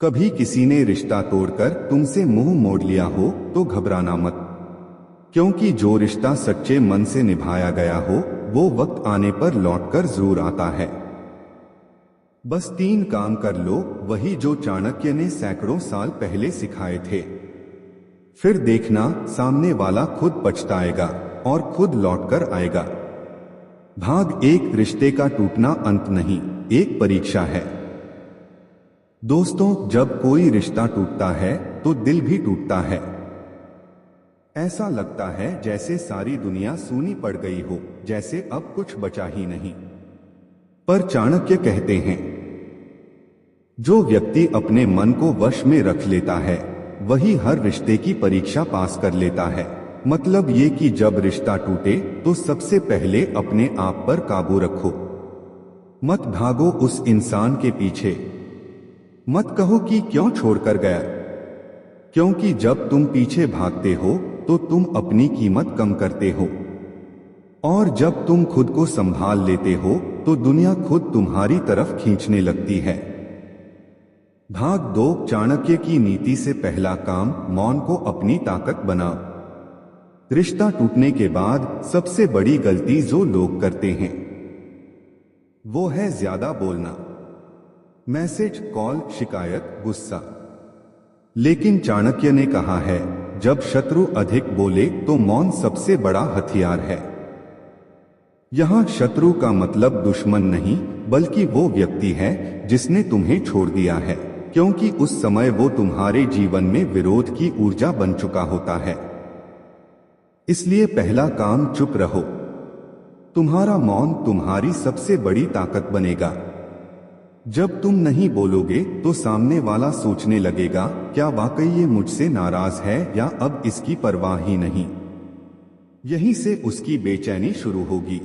कभी किसी ने रिश्ता तोड़कर तुमसे मुंह मोड़ लिया हो तो घबराना मत। क्योंकि जो रिश्ता सच्चे मन से निभाया गया हो वो वक्त आने पर लौटकर जरूर आता है। बस 3 काम कर लो, वही जो चाणक्य ने सैकड़ों साल पहले सिखाए थे। फिर देखना सामने वाला खुद पछताएगा और खुद लौटकर आएगा। भाग 1, रिश्ते का टूटना अंत नहीं, एक परीक्षा है। दोस्तों, जब कोई रिश्ता टूटता है तो दिल भी टूटता है। ऐसा लगता है जैसे सारी दुनिया सूनी पड़ गई हो, जैसे अब कुछ बचा ही नहीं। पर चाणक्य कहते हैं, जो व्यक्ति अपने मन को वश में रख लेता है वही हर रिश्ते की परीक्षा पास कर लेता है। मतलब ये कि जब रिश्ता टूटे तो सबसे पहले अपने आप पर काबू रखो। मत भागो उस इंसान के पीछे। मत कहो कि क्यों छोड़कर गया, क्योंकि जब तुम पीछे भागते हो तो तुम अपनी कीमत कम करते हो। और जब तुम खुद को संभाल लेते हो तो दुनिया खुद तुम्हारी तरफ खींचने लगती है। भाग 2, चाणक्य की नीति से पहला काम, मौन को अपनी ताकत बनाओ। रिश्ता टूटने के बाद सबसे बड़ी गलती जो लोग करते हैं वो है ज्यादा बोलना। मैसेज, कॉल, शिकायत, गुस्सा। लेकिन चाणक्य ने कहा है, जब शत्रु अधिक बोले तो मौन सबसे बड़ा हथियार है। यहां शत्रु का मतलब दुश्मन नहीं, बल्कि वो व्यक्ति है जिसने तुम्हें छोड़ दिया है, क्योंकि उस समय वो तुम्हारे जीवन में विरोध की ऊर्जा बन चुका होता है। इसलिए पहला काम, चुप रहो। तुम्हारा मौन तुम्हारी सबसे बड़ी ताकत बनेगा। जब तुम नहीं बोलोगे तो सामने वाला सोचने लगेगा, क्या वाकई ये मुझसे नाराज है या अब इसकी परवाह ही नहीं। यहीं से उसकी बेचैनी शुरू होगी।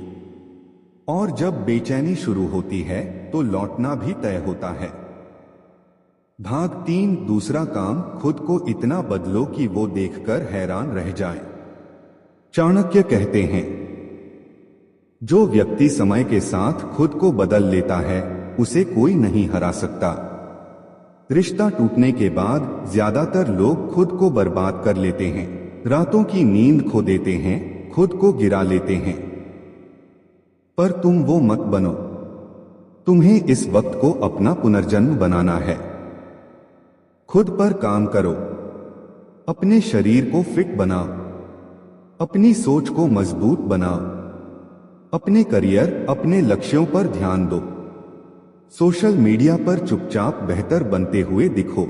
और जब बेचैनी शुरू होती है तो लौटना भी तय होता है। भाग 3, दूसरा काम, खुद को इतना बदलो कि वो देखकर हैरान रह जाए। चाणक्य कहते हैं, जो व्यक्ति समय के साथ खुद को बदल लेता है उसे कोई नहीं हरा सकता। रिश्ता टूटने के बाद ज्यादातर लोग खुद को बर्बाद कर लेते हैं, रातों की नींद खो देते हैं, खुद को गिरा लेते हैं। पर तुम वो मत बनो। तुम्हें इस वक्त को अपना पुनर्जन्म बनाना है। खुद पर काम करो। अपने शरीर को फिट बनाओ। अपनी सोच को मजबूत बनाओ। अपने करियर, अपने लक्ष्यों पर ध्यान दो। सोशल मीडिया पर चुपचाप बेहतर बनते हुए दिखो।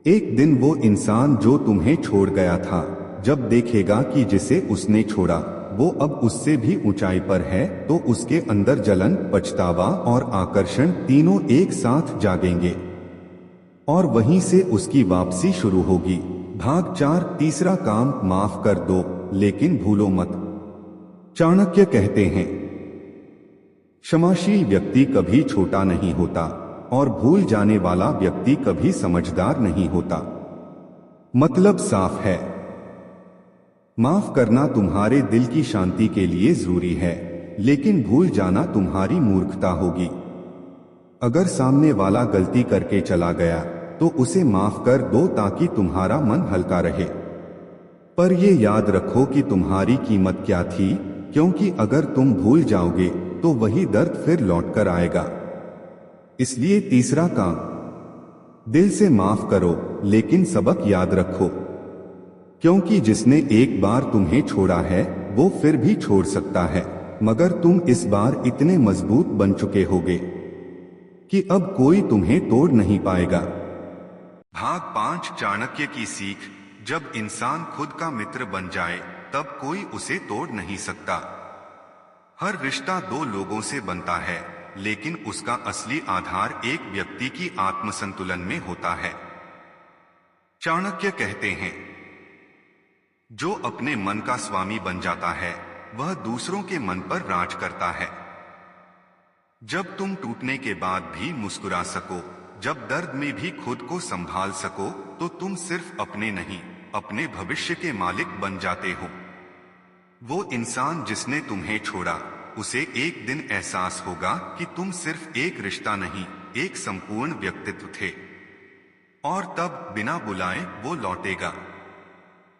एक दिन वो इंसान जो तुम्हें छोड़ गया था, जब देखेगा कि जिसे उसने छोड़ा वो अब उससे भी ऊंचाई पर है, तो उसके अंदर जलन, पछतावा और आकर्षण तीनों एक साथ जागेंगे और वहीं से उसकी वापसी शुरू होगी। भाग 4, तीसरा काम, माफ कर दो लेकिन भूलो मत। चाणक्य कहते हैं, क्षमाशील व्यक्ति कभी छोटा नहीं होता और भूल जाने वाला व्यक्ति कभी समझदार नहीं होता। मतलब साफ है, माफ करना तुम्हारे दिल की शांति के लिए जरूरी है, लेकिन भूल जाना तुम्हारी मूर्खता होगी। अगर सामने वाला गलती करके चला गया तो उसे माफ कर दो ताकि तुम्हारा मन हल्का रहे। पर ये याद रखो कि तुम्हारी कीमत क्या थी, क्योंकि अगर तुम भूल जाओगे तो वही दर्द फिर लौटकर आएगा। इसलिए तीसरा काम, दिल से माफ करो लेकिन सबक याद रखो, क्योंकि जिसने एक बार तुम्हें छोड़ा है वो फिर भी छोड़ सकता है, मगर तुम इस बार इतने मजबूत बन चुके होगे कि अब कोई तुम्हें तोड़ नहीं पाएगा। भाग 5, चाणक्य की सीख, जब इंसान खुद का मित्र बन जाए तब कोई उसे तोड़ नहीं सकता। हर रिश्ता 2 लोगों से बनता है, लेकिन उसका असली आधार एक व्यक्ति की आत्मसंतुलन में होता है। चाणक्य कहते हैं, जो अपने मन का स्वामी बन जाता है वह दूसरों के मन पर राज करता है। जब तुम टूटने के बाद भी मुस्कुरा सको, जब दर्द में भी खुद को संभाल सको, तो तुम सिर्फ अपने नहीं, अपने भविष्य के मालिक बन जाते हो। वो इंसान जिसने तुम्हें छोड़ा, उसे एक दिन एहसास होगा कि तुम सिर्फ एक रिश्ता नहीं, एक संपूर्ण व्यक्तित्व थे। और तब बिना बुलाए वो लौटेगा।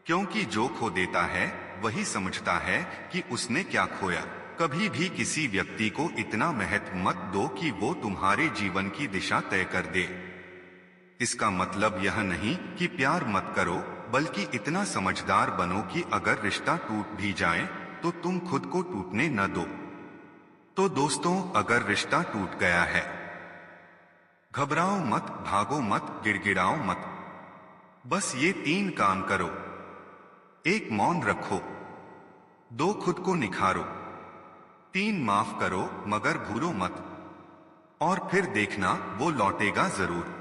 क्योंकि जो खो देता है वही समझता है कि उसने क्या खोया। कभी भी किसी व्यक्ति को इतना महत्व मत दो कि वो तुम्हारे जीवन की दिशा तय कर दे। इसका मतलब यह नहीं कि प्यार मत करो, बल्कि इतना समझदार बनो कि अगर रिश्ता टूट भी जाए तो तुम खुद को टूटने न दो। तो दोस्तों, अगर रिश्ता टूट गया है, घबराओ मत, भागो मत, गिड़गिड़ाओ मत। बस ये 3 काम करो। 1 मौन रखो, 2 खुद को निखारो, 3 माफ करो मगर भूलो मत। और फिर देखना वो लौटेगा जरूर।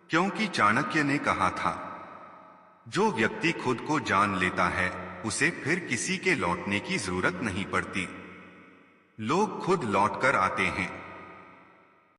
क्योंकि चाणक्य ने कहा था, जो व्यक्ति खुद को जान लेता है उसे फिर किसी के लौटने की जरूरत नहीं पड़ती। लोग खुद लौट कर आते हैं।